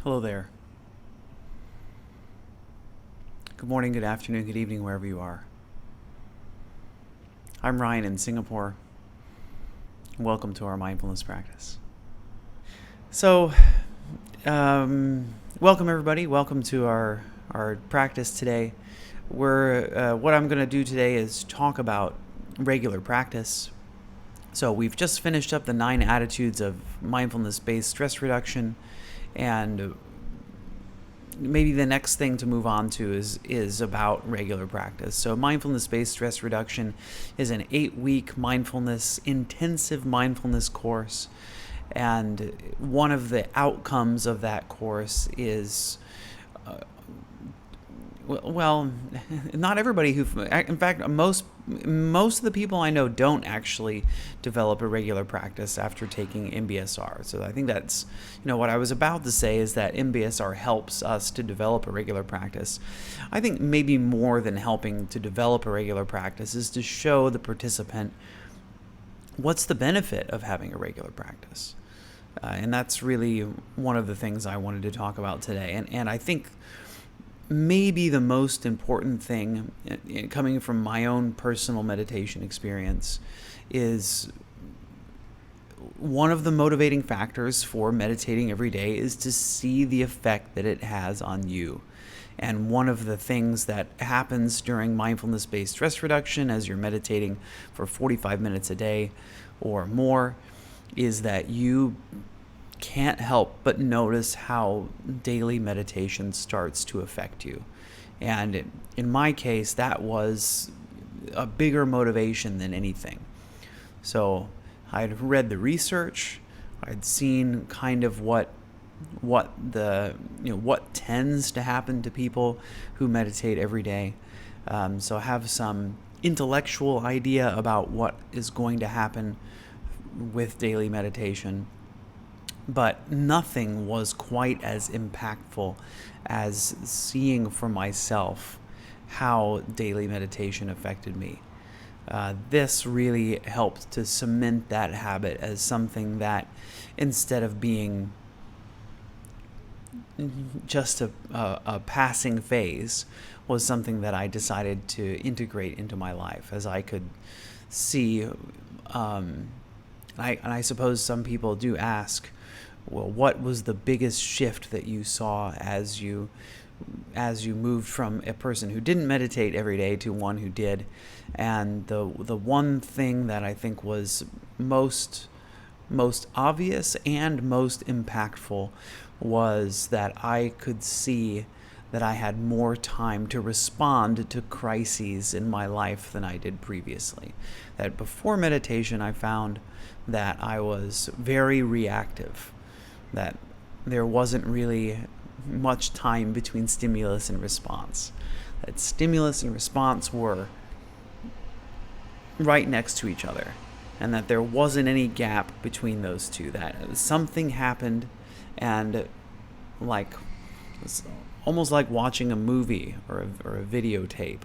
Hello there. Good morning, good afternoon, good evening, wherever you are. I'm Ryan in Singapore. Welcome to our mindfulness practice. So, welcome everybody. Welcome to our practice today. What I'm going to do today is talk about regular practice. So we've just finished up the 9 attitudes of mindfulness-based stress reduction, and maybe the next thing to move on to is about regular practice. So mindfulness-based stress reduction is an 8-week intensive mindfulness course. And one of the outcomes of that course is, not everybody in fact, most of the people I know don't actually develop a regular practice after taking MBSR. So I think that's, what I was about to say is that MBSR helps us to develop a regular practice. I think maybe more than helping to develop a regular practice is to show the participant what's the benefit of having a regular practice. And that's really one of the things I wanted to talk about today. And I think maybe the most important thing, coming from my own personal meditation experience, is one of the motivating factors for meditating every day is to see the effect that it has on you. And one of the things that happens during mindfulness-based stress reduction as you're meditating for 45 minutes a day or more is that you can't help but notice how daily meditation starts to affect you. And in my case, that was a bigger motivation than anything. So I'd read the research, I'd seen kind of what tends to happen to people who meditate every day. So I have some intellectual idea about what is going to happen with daily meditation. But nothing was quite as impactful as seeing for myself how daily meditation affected me. This really helped to cement that habit as something that, instead of being just a passing phase, was something that I decided to integrate into my life, as I could see. I suppose some people do ask, well, what was the biggest shift that you saw as you moved from a person who didn't meditate every day to one who did? And the one thing that I think was most obvious and most impactful was that I could see that I had more time to respond to crises in my life than I did previously. That before meditation, I found that I was very reactive, that there wasn't really much time between stimulus and response, that stimulus and response were right next to each other, and that there wasn't any gap between those two, that something happened, and it's almost like watching a movie or a videotape,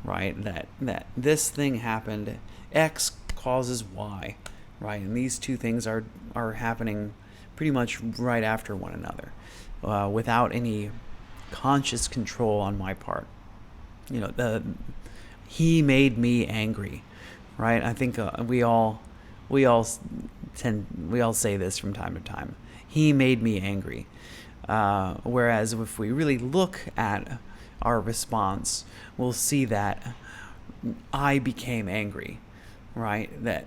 right? That this thing happened, X causes Y, right? And these two things are happening pretty much right after one another, without any conscious control on my part. He made me angry, right? I think we all say this from time to time. He made me angry. Whereas if we really look at our response, we'll see that I became angry, right? That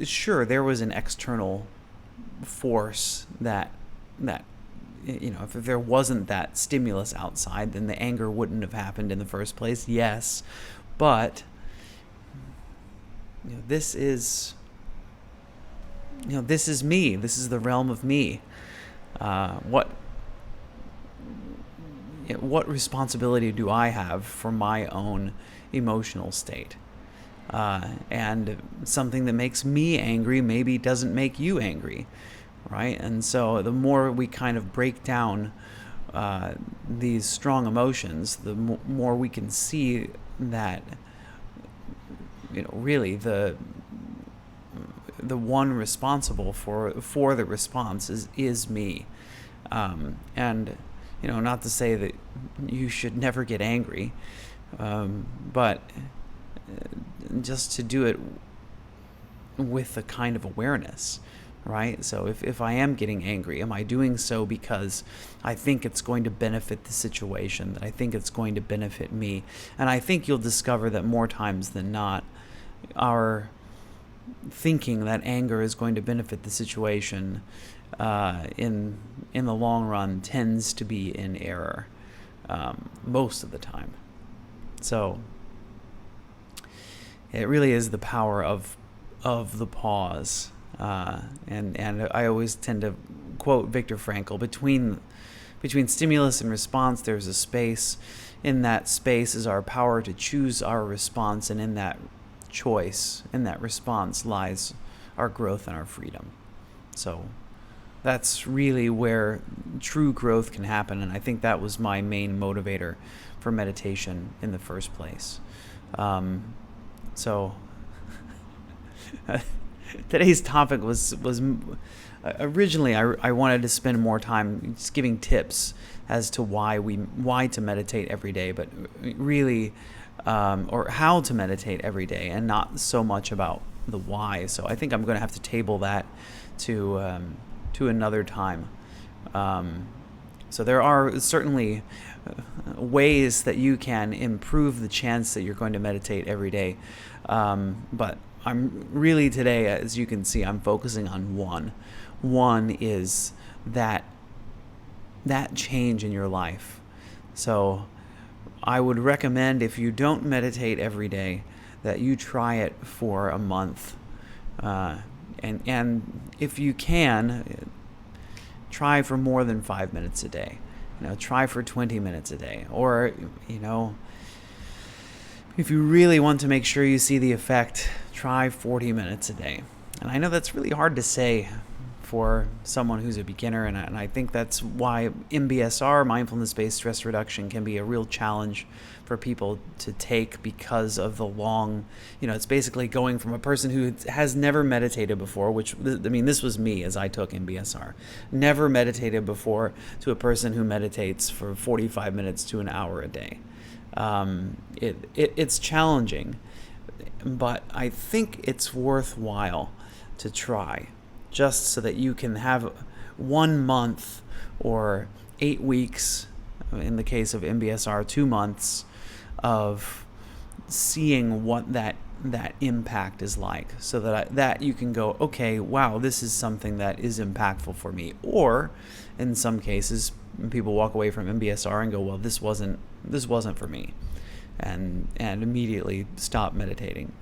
sure, there was an external force that if there wasn't that stimulus outside, then the anger wouldn't have happened in the first place. Yes, but this is me. This is the realm of me. What responsibility do I have for my own emotional state? And something that makes me angry maybe doesn't make you angry, right? And so the more we kind of break down these strong emotions, the more we can see that, really the one responsible for the response is me. And, not to say that you should never get angry, but just to do it with a kind of awareness, right? So if I am getting angry, am I doing so because I think it's going to benefit the situation, that I think it's going to benefit me? And I think you'll discover that more times than not, our thinking that anger is going to benefit the situation in the long run tends to be in error most of the time. So it really is the power of the pause. And I always tend to quote Viktor Frankl, between stimulus and response, there's a space. In that space is our power to choose our response, and in that choice, in that response, lies our growth and our freedom. So that's really where true growth can happen, and I think that was my main motivator for meditation in the first place. So today's topic was originally I wanted to spend more time just giving tips as to why to meditate every day, but really or how to meditate every day, and not so much about the why. So I think I'm going to have to table that to another time. So there are certainly ways that you can improve the chance that you're going to meditate every day. But I'm really today, as you can see, I'm focusing on one. One is that change in your life. So I would recommend, if you don't meditate every day, that you try it for a month. And if you can, try for more than 5 minutes a day. Try for 20 minutes a day. Or, if you really want to make sure you see the effect, try 40 minutes a day. And I know that's really hard to say for someone who's a beginner, and I think that's why MBSR, mindfulness-based stress reduction, can be a real challenge for people to take, because of the long, it's basically going from a person who has never meditated before, which, this was me as I took MBSR, never meditated before, to a person who meditates for 45 minutes to an hour a day. It's challenging, but I think it's worthwhile to try, just so that you can have 1 month or 8 weeks, in the case of MBSR, 2 months of seeing what that impact is like, so that you can go, okay, wow, this is something that is impactful for me. Or in some cases, people walk away from MBSR and go, well, this wasn't for me, and immediately stop meditating.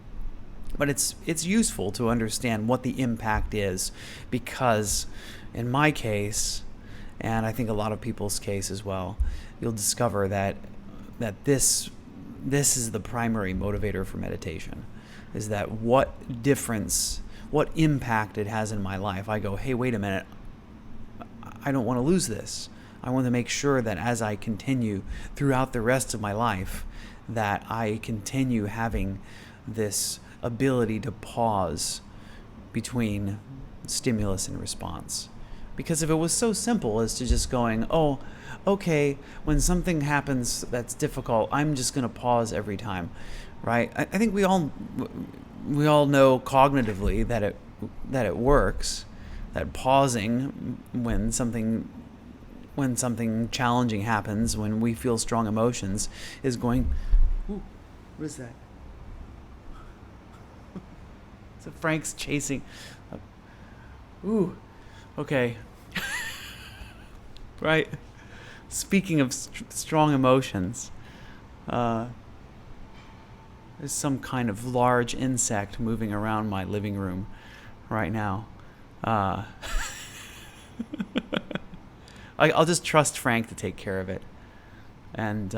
But it's useful to understand what the impact is, because in my case, and I think a lot of people's case as well, you'll discover that this is the primary motivator for meditation, is that what impact it has in my life. I go, hey, wait a minute, I don't want to lose this. I want to make sure that as I continue throughout the rest of my life, that I continue having this ability to pause between stimulus and response. Because if it was so simple as to just going, oh, okay, when something happens that's difficult, I'm just going to pause every time, right? I think we all know cognitively that it works, that pausing when something challenging happens, when we feel strong emotions, is going, ooh, what is that? So Frank's chasing. Ooh, okay. Right. Speaking of strong emotions, there's some kind of large insect moving around my living room right now. I'll just trust Frank to take care of it, and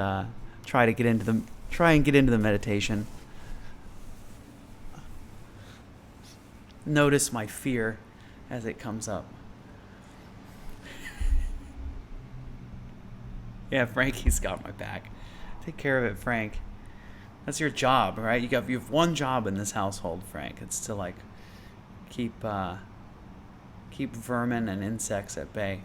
try and get into the meditation. Notice my fear as it comes up. Yeah, Frankie's got my back. Take care of it, Frank. That's your job, right? You have one job in this household, Frank. It's to keep vermin and insects at bay.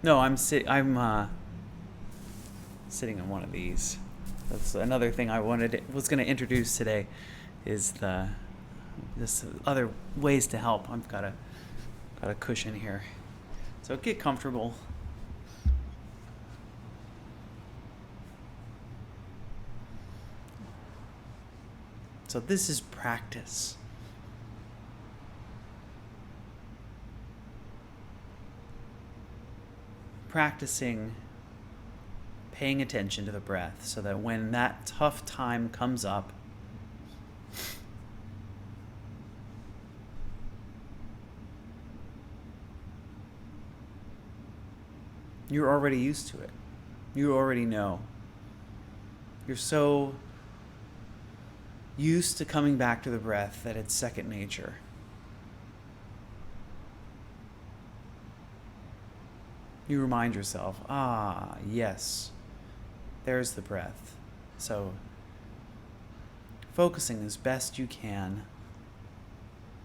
No, I'm sitting on one of these. That's another thing I was going to introduce today, is this other ways to help. I've got a cushion here, so get comfortable. So this is practice. Practicing paying attention to the breath so that when that tough time comes up, you're already used to it. You already know. You're so used to coming back to the breath that it's second nature. You remind yourself, yes, there's the breath. So focusing as best you can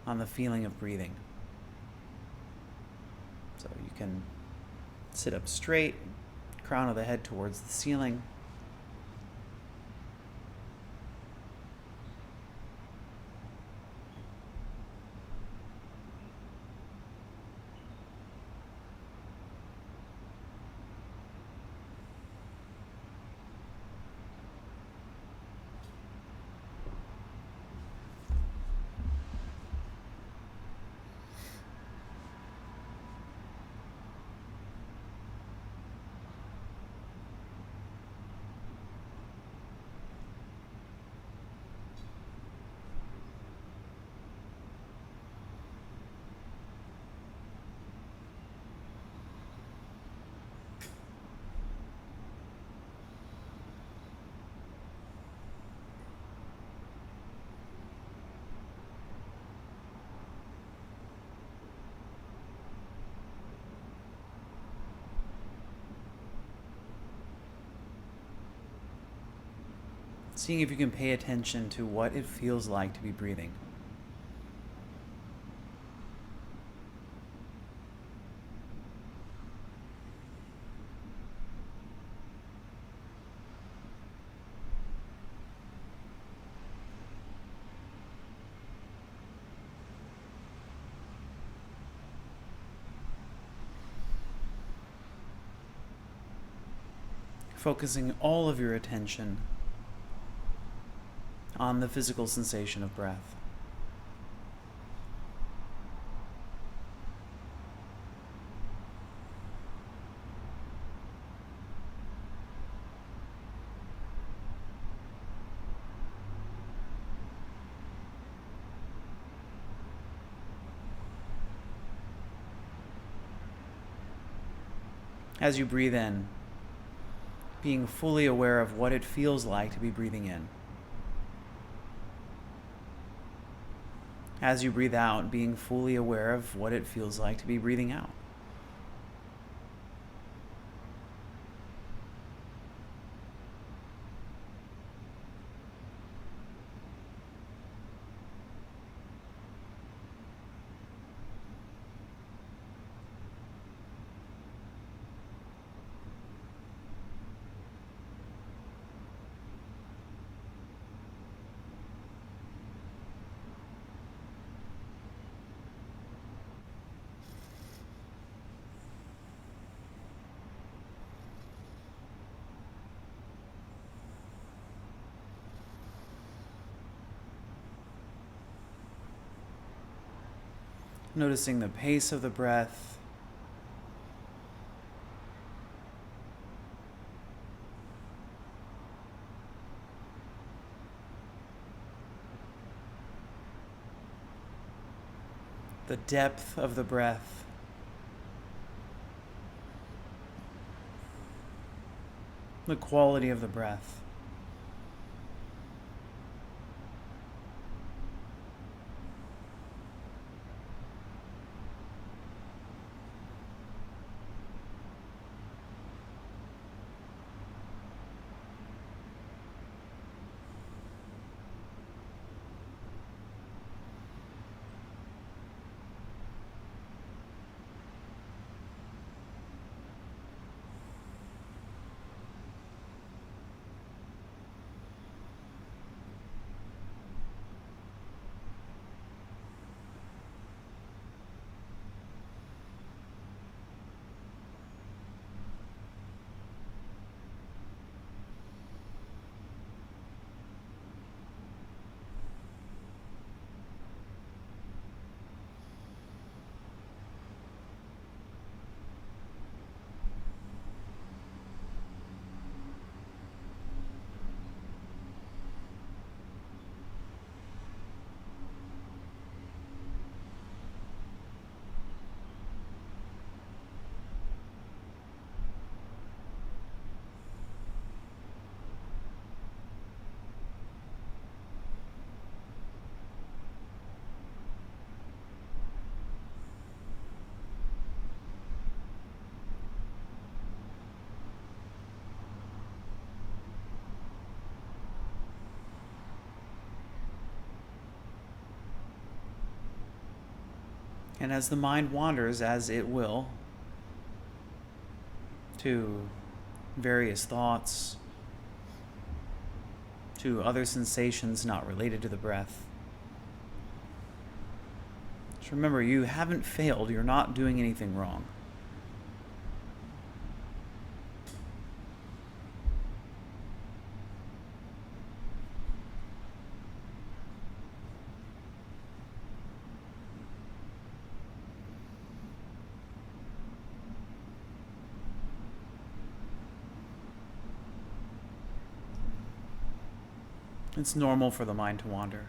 on the feeling of breathing. So you can sit up straight, crown of the head towards the ceiling. Seeing if you can pay attention to what it feels like to be breathing. Focusing all of your attention on the physical sensation of breath. As you breathe in, being fully aware of what it feels like to be breathing in. As you breathe out, being fully aware of what it feels like to be breathing out. Noticing the pace of the breath. The depth of the breath. The quality of the breath. And as the mind wanders, as it will, to various thoughts, to other sensations not related to the breath, just remember, you haven't failed. You're not doing anything wrong. It's normal for the mind to wander.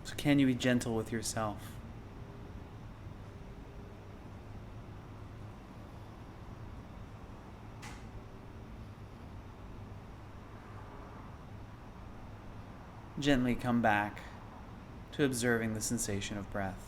So can you be gentle with yourself? Gently come back to observing the sensation of breath.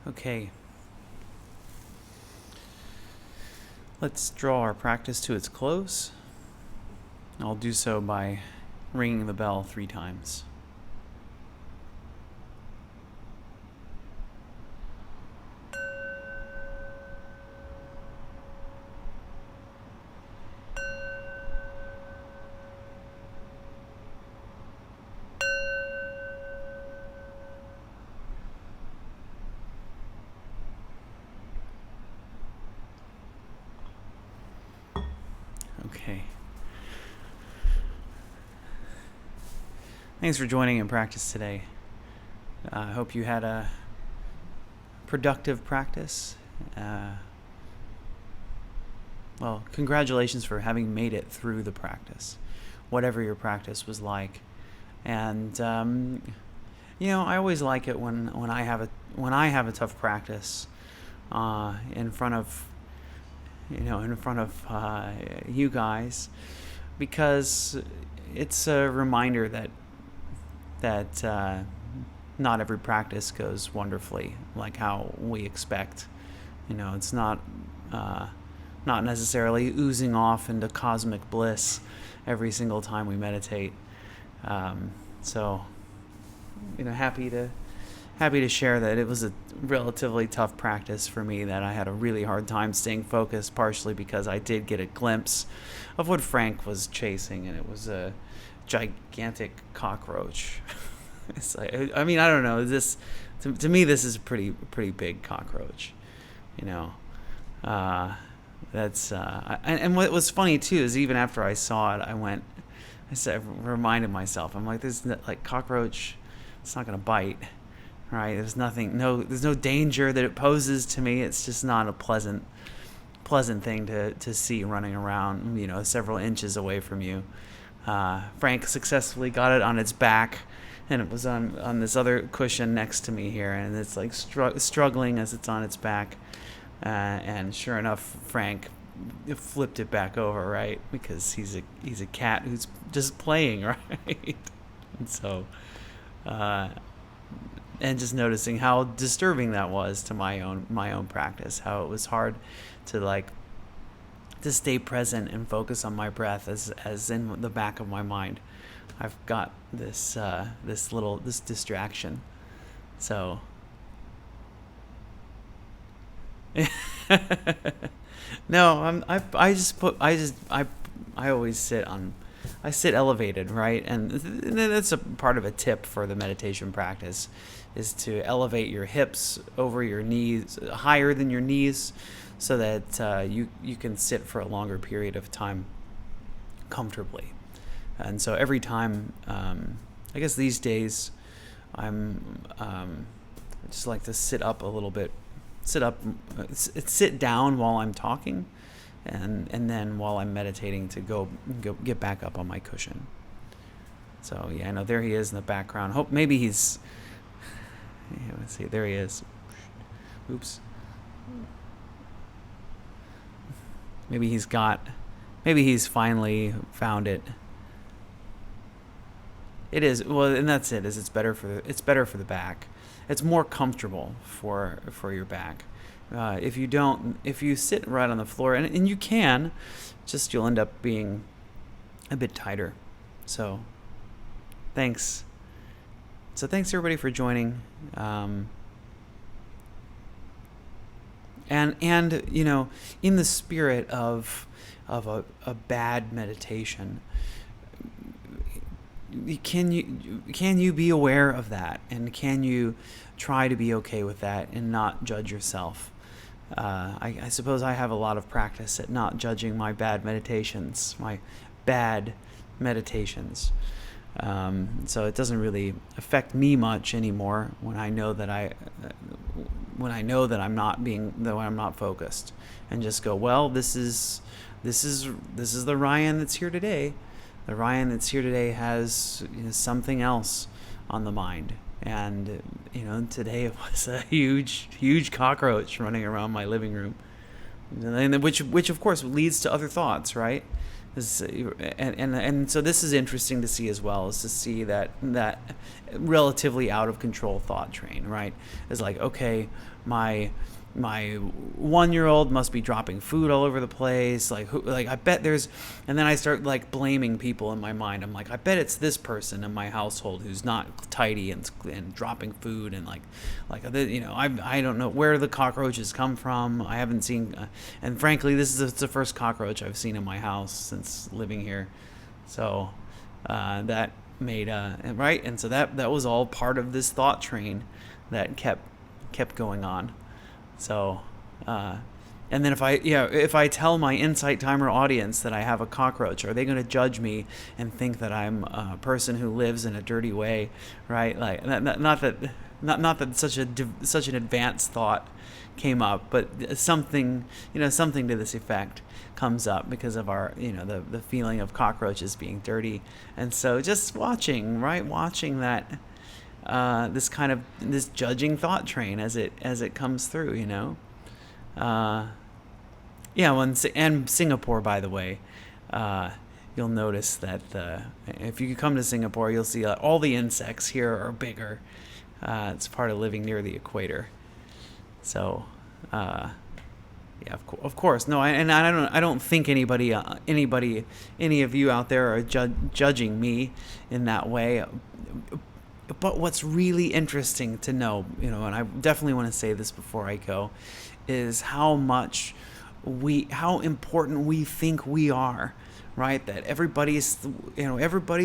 Okay. Let's draw our practice to its close. I'll do so by ringing the bell 3 times. Okay. Thanks for joining in practice today. I hope you had a productive practice. Well, congratulations for having made it through the practice, whatever your practice was like. And I always like it when I have a tough practice in front of you guys, because it's a reminder that not every practice goes wonderfully like how we expect. It's not necessarily oozing off into cosmic bliss every single time we meditate. So happy to share that it was a relatively tough practice for me, that I had a really hard time staying focused, partially because I did get a glimpse of what Frank was chasing, and it was a gigantic cockroach. It's like, I mean, I don't know, to me this is a pretty big cockroach, that's and what was funny too is, even after I saw it, I reminded myself, I'm like, this like cockroach, it's not gonna bite, right? There's no danger that it poses to me. It's just not a pleasant thing to see running around, several inches away from you. Frank successfully got it on its back, and it was on this other cushion next to me here, and it's like struggling as it's on its back. And sure enough, Frank flipped it back over, right? Because he's a cat who's just playing, right? And so, and just noticing how disturbing that was to my own practice, how it was hard to stay present and focus on my breath as in the back of my mind I've got this distraction. So no, I always sit elevated, right? And that's a part of a tip for the meditation practice, is to elevate your hips over your knees, higher than your knees, so that you can sit for a longer period of time comfortably. And so every time, I guess these days, I'm I just like to sit up a little bit, sit down while I'm talking, and then while I'm meditating to go get back up on my cushion. So yeah, I know there he is in the background. Hope maybe he's. Yeah, let's see, there he is. Oops. Maybe he's finally found it. It is, well, and that's it. It's better for the back. It's more comfortable for your back. If you sit right on the floor, and you can, just you'll end up being a bit tighter. So, thanks. So thanks everybody for joining. And in the spirit of a bad meditation, can you be aware of that, and can you try to be okay with that and not judge yourself? I suppose I have a lot of practice at not judging my bad meditations. So it doesn't really affect me much anymore when I know that I'm not focused, and just go, well, this is the Ryan that's here today. The Ryan that's here today has something else on the mind, and today it was a huge cockroach running around my living room, and which of course leads to other thoughts, right? And so this is interesting to see as well, is to see that relatively out of control thought train, right? It's like, okay, my 1-year-old must be dropping food all over the place. Like I bet there's, and then I start like blaming people in my mind. I'm like, I bet it's this person in my household who's not tidy and dropping food and I don't know where the cockroaches come from. I haven't seen, and frankly, this is the first cockroach I've seen in my house since living here. So that made right, and so that was all part of this thought train that kept going on. So, and then if I tell my Insight Timer audience that I have a cockroach, are they going to judge me and think that I'm a person who lives in a dirty way, right? Like, not that such an advanced thought came up, but something to this effect comes up because of our, the feeling of cockroaches being dirty. And so just watching that, this judging thought train as it comes through, and Singapore, by the way, you'll notice that if you come to Singapore, you'll see all the insects here are bigger. It's part of living near the equator. So, of course, no, I don't think any of you out there are judging me in that way. But what's really interesting to know, and I definitely want to say this before I go, is how important we think we are, right? That everybody's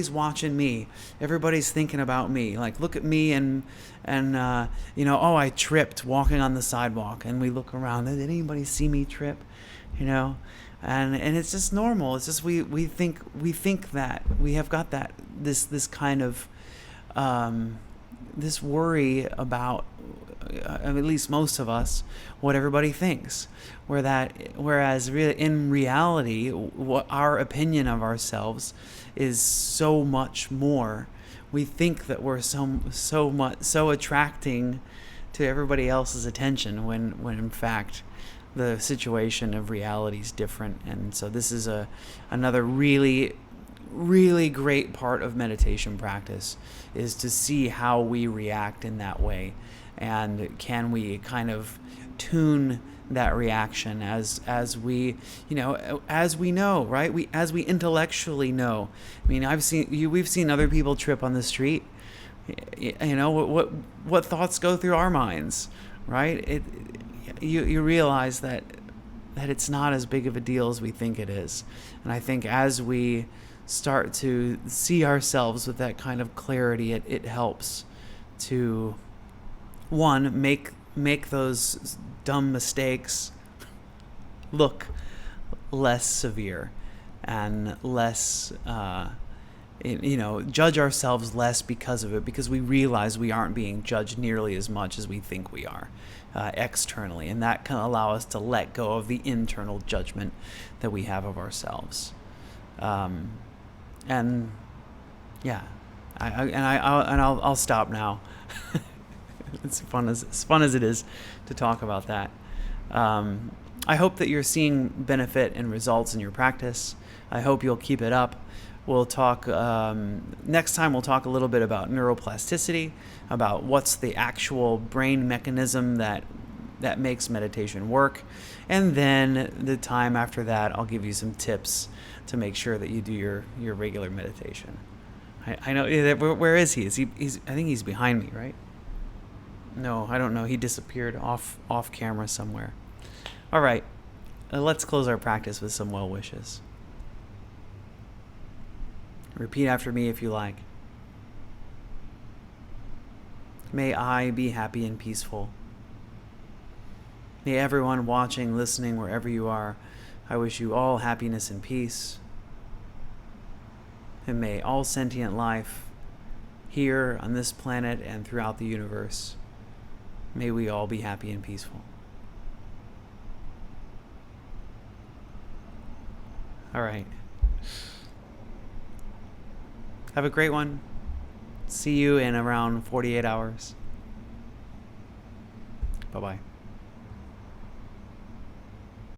watching me, everybody's thinking about me. Like, look at me and oh, I tripped walking on the sidewalk, and we look around. Did anybody see me trip? And it's just normal. It's just we think that we have got that this kind of this worry about, at least most of us, what everybody thinks. Whereas in reality, what our opinion of ourselves is so much more. We think that we're so attracting to everybody else's attention when in fact the situation of reality is different. And so this is another really great part of meditation practice, is to see how we react in that way, and can we kind of tune that reaction as we know, right? As we intellectually know. I mean, we've seen other people trip on the street. What thoughts go through our minds, right? You realize that it's not as big of a deal as we think it is. And I think as we start to see ourselves with that kind of clarity, it helps to, one, make those dumb mistakes look less severe and less judge ourselves less because of it, because we realize we aren't being judged nearly as much as we think we are externally, and that can allow us to let go of the internal judgment that we have of ourselves. And yeah, I'll stop now. It's fun as it is to talk about that. I hope that you're seeing benefit and results in your practice. I hope you'll keep it up. We'll talk next time. We'll talk a little bit about neuroplasticity, about what's the actual brain mechanism that makes meditation work, and then the time after that, I'll give you some tips to make sure that you do your regular meditation. I know. Where is he? He's I think he's behind me, right? No, I don't know. He disappeared off camera somewhere. All right, let's close our practice with some well wishes. Repeat after me if you like. May I be happy and peaceful. May everyone watching, listening, wherever you are, I wish you all happiness and peace. And may all sentient life here on this planet and throughout the universe, may we all be happy and peaceful. All right. Have a great one. See you in around 48 hours. Bye-bye.